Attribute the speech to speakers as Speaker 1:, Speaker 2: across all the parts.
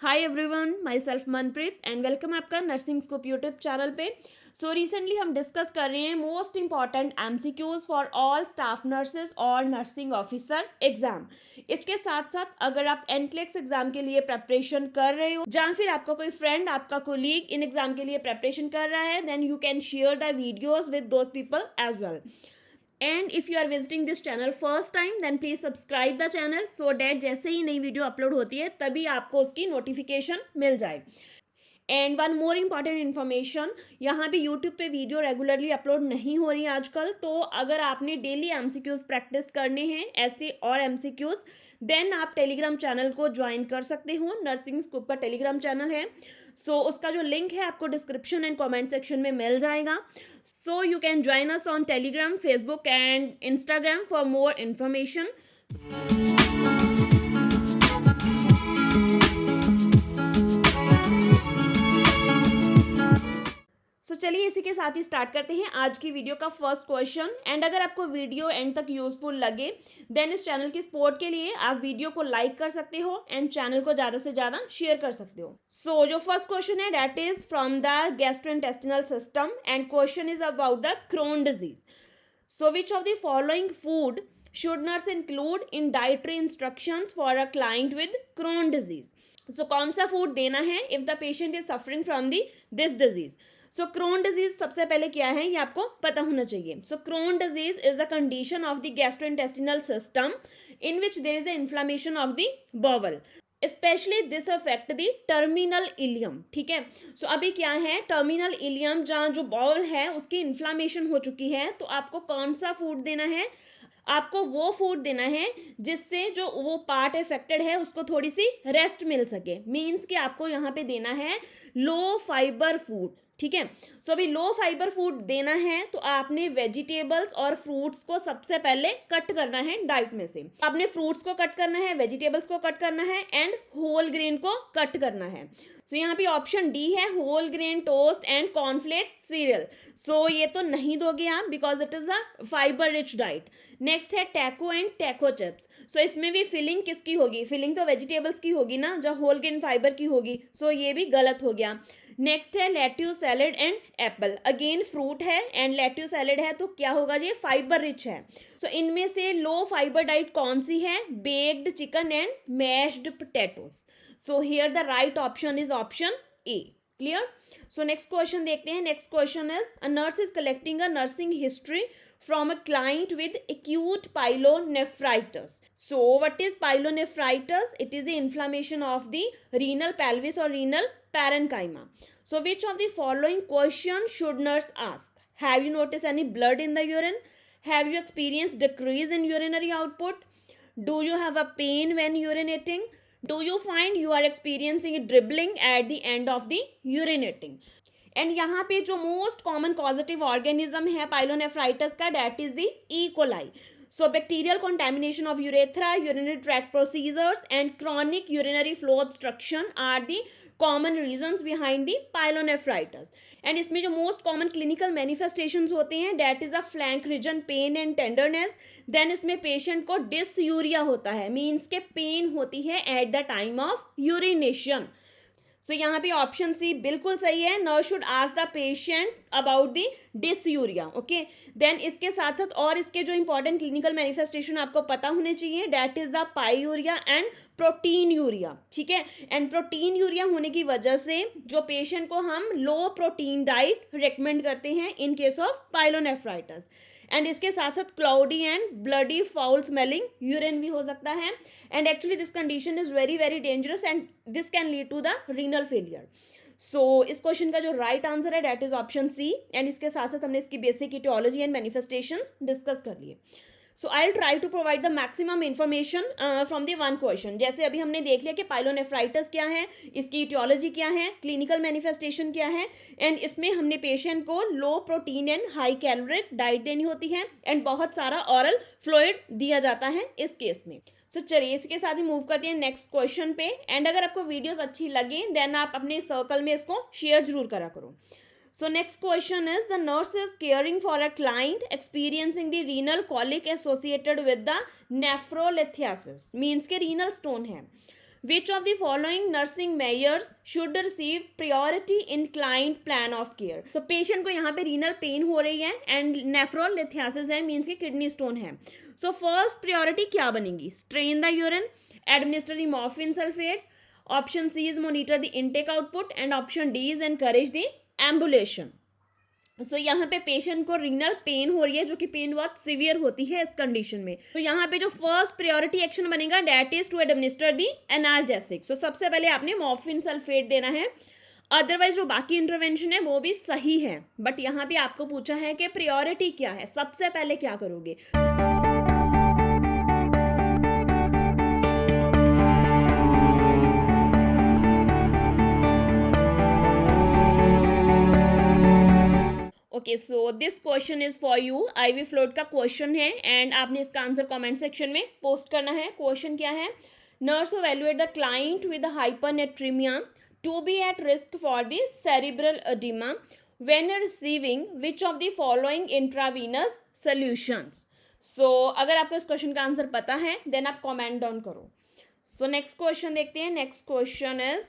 Speaker 1: Hi everyone, my self Manpreet and welcome आपका nursing scoop YouTube channel पे। Recently हम discuss कर रहे हैं most important MCQs for all staff nurses और नर्सिंग ऑफिसर एग्जाम। इसके साथ साथ अगर आप एनक्लेक्स एग्जाम के लिए प्रेपरेशन कर रहे हो या फिर आपका कोई फ्रेंड, आपका कोलीग इन एग्जाम के लिए प्रेपरेशन कर रहा है, then you can share the videos with those people as well. And if you are visiting this channel first time, then please subscribe the channel so that जैसे ही नई video upload होती है तभी आपको उसकी नोटिफिकेशन मिल जाए. And one more important information, यहाँ पे यूट्यूब पे वीडियो रेगुलरली अपलोड नहीं हो रही है आजकल. तो अगर आपने डेली एमसीक्यूज प्रैक्टिस करने हैं ऐसे और एमसीक्यूज, देन आप टेलीग्राम चैनल को ज्वाइन कर सकते हो. नर्सिंग स्कूप का टेलीग्राम चैनल है. उसका जो लिंक है आपको डिस्क्रिप्शन एंड कमेंट सेक्शन में मिल जाएगा. You can join us on Telegram, Facebook and Instagram for more information. चलिए इसी के साथ ही स्टार्ट करते हैं आज की वीडियो का फर्स्ट क्वेश्चन. एंड अगर आपको वीडियो एंड तक यूजफुल लगे देन इस चैनल की सपोर्ट के लिए आप वीडियो को लाइक कर सकते हो एंड चैनल को ज़्यादा से ज़्यादा शेयर कर सकते हो. जो फर्स्ट क्वेश्चन है that is from the gastrointestinal system and question is about the Crohn disease. Which of the following food should nurse include in dietary instructions for a client with Crohn disease. कौन सा food देना है if the patient is suffering from this disease. Crohn disease सबसे पहले क्या है ये आपको पता होना चाहिए. Crohn disease is the condition of the gastrointestinal system in which there is a inflammation of the bowel. Specially this affect the terminal ileum. ठीक है. अभी क्या है, टर्मिनल इलियम जहाँ जो बॉवल है उसकी इन्फ्लेमेशन हो चुकी है. तो आपको कौन सा फूड देना है, आपको वो फूड देना है जिससे जो वो पार्ट इफेक्टेड है उसको थोड़ी सी रेस्ट मिल सके. मीन्स कि आपको यहाँ पे देना है लो फाइबर फूड. ठीक है. अभी लो फाइबर फूड देना है तो आपने वेजिटेबल्स और फ्रूट्स को सबसे पहले कट करना है डाइट में से. आपने फ्रूट्स को कट करना है, वेजिटेबल्स को कट करना है एंड होल ग्रेन को कट करना है. यहाँ पे ऑप्शन डी है whole grain toast and cornflake cereal. ये तो नहीं दोगे आप because it is a fibre rich diet. Next है टैको एंड टैको चिप्स. इसमें भी फिलिंग किसकी होगी, फिलिंग तो वेजिटेबल्स की होगी ना, जो होल ग्रेन फाइबर की होगी. ये भी गलत हो गया. नेक्स्ट है lettuce salad and Apple. Again fruit है एंड लेट्यूस सैलेड है तो क्या होगा जी, फाइबर रिच है. इनमें से लो फाइबर डाइट कौन सी है, baked chicken and meshed potatoes. Here the right option is option A. Clear. Next question देखते हैं. Next question is a nurse is collecting a nursing history from a client with acute pyelonephritis. What is pyelonephritis? It is the inflammation of the renal pelvis or renal parenchyma. Which of the following questions should nurse ask? Have you noticed any blood in the urine? Have you experienced decrease in urinary output? Do you have a pain when urinating? Do you find you are experiencing dribbling at the end of the urinating? And यहाँ पे जो most common positive organism है pyelonephritis का that is the E coli. Bacterial contamination of urethra, urinary tract procedures and chronic urinary flow obstruction are the common reasons behind the pyelonephritis. And इसमें जो most common clinical manifestations होते हैं that is a flank region pain and tenderness. Then इसमें patient को dysuria होता है, means के pain होती है at the time of urination. यहाँ पे ऑप्शन सी बिल्कुल सही है. Nurse should ask the patient about the dysuria. Okay. Then इसके साथ साथ और इसके जो इंपॉर्टेंट क्लिनिकल मैनिफेस्टेशन आपको पता होने चाहिए that is the पायूरिया and protein urea. ठीक है. एंड प्रोटीन यूरिया होने की वजह से जो पेशेंट को हम लो प्रोटीन डाइट रिकमेंड करते हैं in case of pyelonephritis. And इसके साथ साथ cloudy and bloody foul smelling urine भी हो सकता है. And actually this condition is very very dangerous and this can lead to the renal failure. इस क्वेश्चन का जो राइट आंसर है that is option C. And इसके साथ साथ हमने इसकी basic aetiology and manifestations discuss कर लिए. I will try to provide the maximum information from the one question. जैसे अभी हमने देख लिया कि पाइलोनेफ्राइटिस क्या है, इसकी इटियोलॉजी क्या है, क्लिनिकल मैनिफेस्टेशन क्या है. एंड इसमें हमने पेशेंट को low protein and high caloric diet देनी होती है एंड बहुत सारा ऑरल फ्लूइड दिया जाता है इस केस में. चलिए इसके साथ ही मूव करते हैं नेक्स्ट क्वेश्चन पे. एंड अगर आपको वीडियोस अच्छी लगे देन आप अपने सर्कल में इसको शेयर जरूर करा करो. Next question is the nurse is caring for a client experiencing the renal colic associated with the nephrolithiasis. Means के renal stone है. Which of the following nursing measures should receive priority in client plan of care? So patient को यहाँ पे renal pain हो रही है and nephrolithiasis है, means की किडनी स्टोन है. सो फर्स्ट प्रायोरिटी क्या बनेगी? Strain the urine, administer the morphine sulphate, option C is monitor the intake output and option D is encourage the ambulation. So यहाँ पे पेशेंट को renal pain हो रही है, जो कि पेन बहुत सीवियर होती है इस कंडीशन में. तो यहाँ पे जो फर्स्ट प्रायोरिटी एक्शन बनेगा that is to administer the analgesic. So सबसे पहले आपने मॉर्फिन सल्फेट देना है. अदरवाइज जो बाकी इंटरवेंशन है वो भी सही है, बट यहाँ पे आपको पूछा है कि प्रायोरिटी क्या है, सबसे पहले क्या करोगे. Okay, so this question is for you. IV float का क्वेश्चन है एंड आपने इसका आंसर कमेंट सेक्शन में पोस्ट करना है. क्वेश्चन क्या है? Nurse evaluate the client with hypernatremia to be at risk for the cerebral edema when receiving which of the following intravenous solutions. So अगर आपको इस क्वेश्चन का आंसर पता है देन आप कमेंट डाउन करो. सो नेक्स्ट क्वेश्चन देखते हैं. Next question is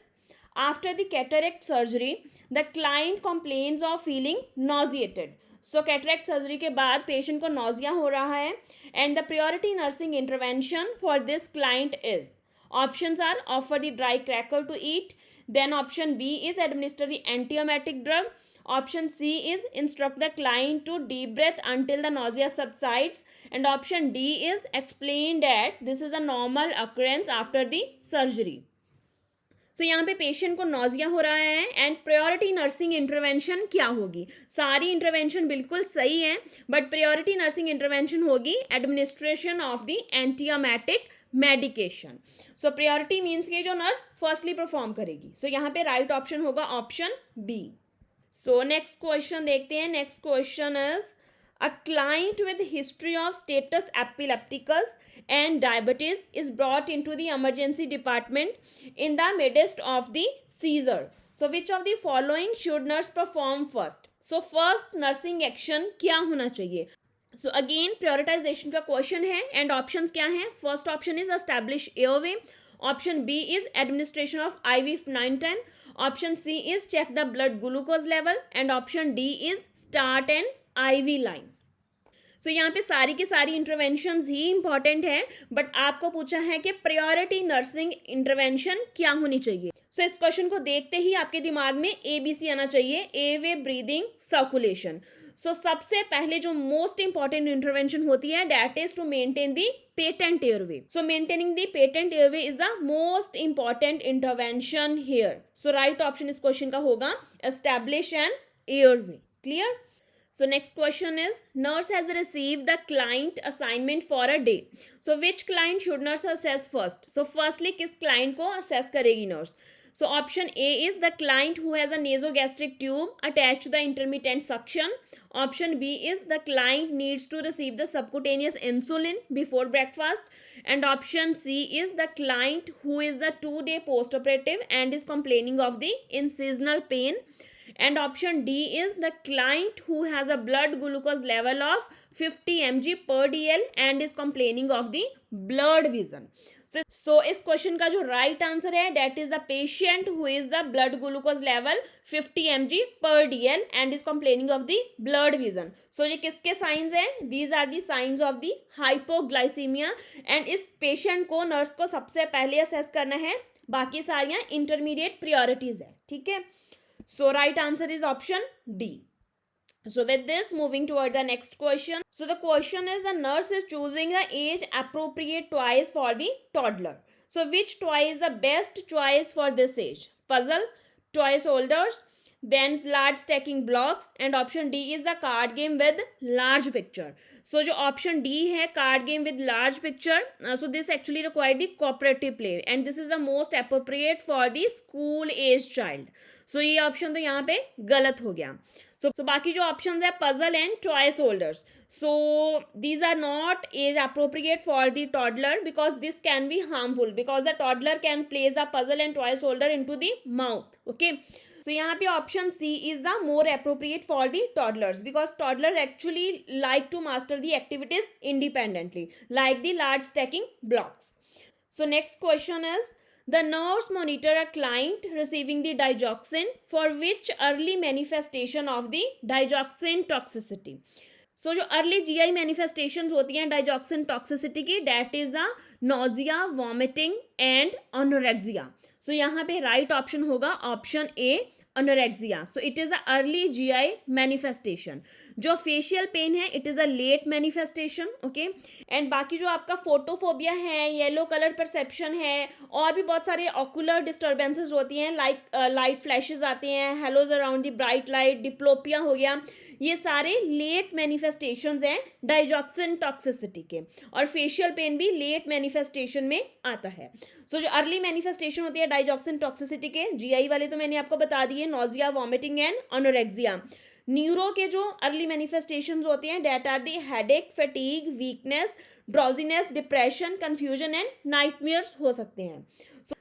Speaker 1: after the cataract surgery the client complains of feeling nauseated. So cataract surgery के बाद पेशेंट को नॉजिया हो रहा है and the priority nursing intervention for this client is. Options are offer the dry cracker to eat, then option B is administer the antiemetic drug, option C is instruct the client to deep breath until the nausea subsides, and option D is explain that this is a normal occurrence after the surgery. सो यहाँ पे patient को nausea हो रहा है and priority nursing intervention क्या होगी? सारी intervention बिल्कुल सही है, बट प्रायोरिटी नर्सिंग इंटरवेंशन होगी administration of the antiemetic medication. So priority means कि जो नर्स फर्स्टली परफॉर्म करेगी. सो यहाँ पे राइट ऑप्शन होगा option B. So next question देखते हैं. Next question is a client with history of status epilepticus and diabetes is brought into the emergency department in the midst of the seizure. So which of the following should nurse perform first? So first nursing action क्या होना चाहिए? So again prioritization का question है and options क्या हैं? First option is establish airway, option B is administration of IV 910, option C is check the blood glucose level and option D is start and IV line. So यहाँ पे सारी की सारी interventions ही important है, but आपको पूछा है कि प्रायोरिटी नर्सिंग इंटरवेंशन क्या होनी चाहिए. सो इस क्वेश्चन को देखते ही आपके दिमाग में ABC आना चाहिए, एयरवे, ब्रीदिंग, सर्कुलेशन. सो सबसे पहले जो मोस्ट इंपॉर्टेंट इंटरवेंशन होती है that is to maintain the patent airway. So maintaining the patent airway is the most important intervention here. So right option इस क्वेश्चन का होगा establish an airway. Clear? So next question is nurse has received the client assignment for a day. So which client should nurse assess first? So firstly किस client को assess करेगी nurse? So option A is the client who has a nasogastric tube attached to the intermittent suction. Option B is the client needs to receive the subcutaneous insulin before breakfast. And option C is the client who is the 2-day postoperative and is complaining of the incisional pain. And option D is the client who has a blood glucose level of 50 mg per dl and is complaining of the blurred vision. So इस question का जो right answer है that is the patient who is the blood glucose level 50 mg पर dl and is complaining of the blurred vision. So ये किसके signs हैं? These are the signs of the hypoglycaemia and इस patient को nurse को सबसे पहले assess करना है, बाकी सारियां इंटरमीडिएट प्रायोरिटीज है. ठीक है, so right answer is option D. So with this moving toward the next question. So the question is the nurse is choosing a age appropriate toys for the toddler. So which toy is the best choice for this age? Puzzle, toy soldiers, then large stacking blocks and option D is the card game with large picture. So जो option D है card game with large picture, so this actually require the cooperative play and this is the most appropriate for the school age child. So ये option तो यहाँ पे गलत हो गया. So बाकी जो ऑप्शंस है puzzle and toys holders, so these are not age appropriate for the toddler because this can be harmful because the toddler can place a puzzle and toys holder into the mouth. Okay, so यहाँ पे option C is the more appropriate for the toddlers because toddlers actually like to master the activities independently like the large stacking blocks. So next question is The nurse monitor a client receiving the digoxin for which early manifestation of the digoxin toxicity. सो जो early GI manifestations होती हैं digoxin toxicity की, that is the nausea, vomiting and anorexia. So यहाँ पे right option होगा option A, anorexia. So it is a early GI manifestation. जो facial pain है it is a late manifestation. Okay, and बाकी जो आपका photophobia है, येलो कलर परसेप्शन है, और भी बहुत सारे ऑकुलर डिस्टर्बेंसेस होती हैं, लाइक लाइट फ्लैशेस आते हैं, haloes around the bright light, diplopia हो गया, ये सारे लेट मैनिफेस्टेशंस हैं डाइजॉक्सिन टॉक्सिसिटी के. और फेशियल पेन भी लेट मैनिफेस्टेशन में आता है. सो जो अर्ली मैनिफेस्टेशन होती है डाइजॉक्सिन टॉक्सिसिटी के, GI वाले तो मैंने आपको बता दिए, nausea, vomiting and anorexia. Neuro के जो अर्ली मैनिफेस्टेशंस होते हैं that are the headache, fatigue, weakness, drowsiness, depression, confusion and nightmares हो सकते हैं.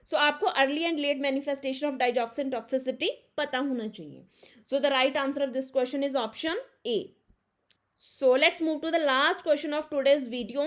Speaker 1: सो आपको early and late manifestation of digoxin toxicity पता होना चाहिए. So the right answer of this question is option A. So let's move to the last question of today's video.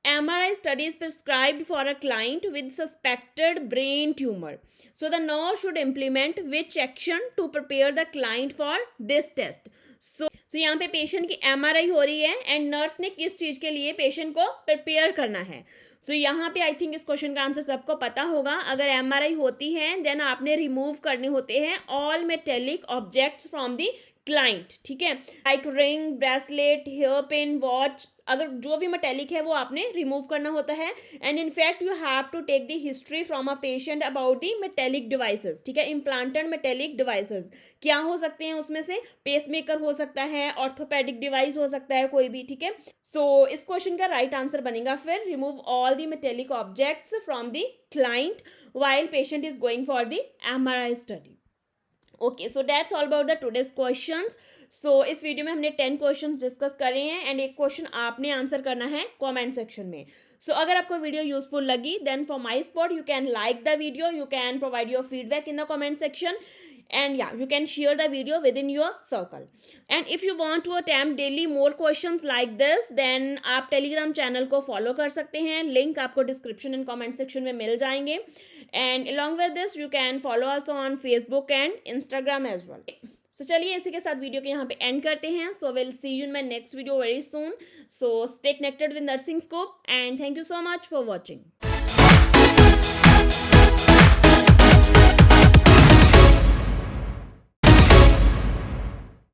Speaker 1: MRI study is prescribed for a client with suspected brain tumor. So the nurse should implement which action to prepare the client for this test? So यहाँ पे patient की MRI हो रही है and nurse ने किस चीज के लिए पेशेंट को प्रिपेयर करना है. सो यहाँ पे आई थिंक इस क्वेश्चन का आंसर सबको पता होगा. अगर MRI होती है देन आपने रिमूव करने होते हैं all metallic objects from the client. ठीक है, like ring, bracelet, hair pin, watch, अगर जो भी मेटेलिक है वो आपने रिमूव करना होता है. And in fact you have to take the history from a patient about the metallic devices. ठीक है, इम्प्लांटेड मेटेलिक डिवाइसेस क्या हो सकते हैं उसमें से, पेसमेकर हो सकता है, ऑर्थोपेडिक डिवाइस हो सकता है कोई भी. ठीक है, सो इस क्वेश्चन का राइट आंसर बनेगा फिर remove all the metallic objects from the client while patient is going for the MRI study. Okay, so that's all about the today's questions. सो इस वीडियो में हमने 10 क्वेश्चंस डिस्कस करे हैं एंड एक क्वेश्चन आपने आंसर करना है कमेंट सेक्शन में. सो अगर आपको वीडियो यूजफुल लगी then for my support you can like the video, you can provide your feedback in the comment section, and yeah, you can share the video within your circle. And if you want to attempt daily more questions like this then आप Telegram channel को follow कर सकते हैं. Link आपको description and comment section में मिल जाएंगे. And along with this you can follow us on Facebook and Instagram as well. So चलिए इसी के साथ वीडियो के यहाँ पे एंड करते हैं. So we'll see you in my next video very soon. So stay connected with Nursing Scope and thank you so much for watching.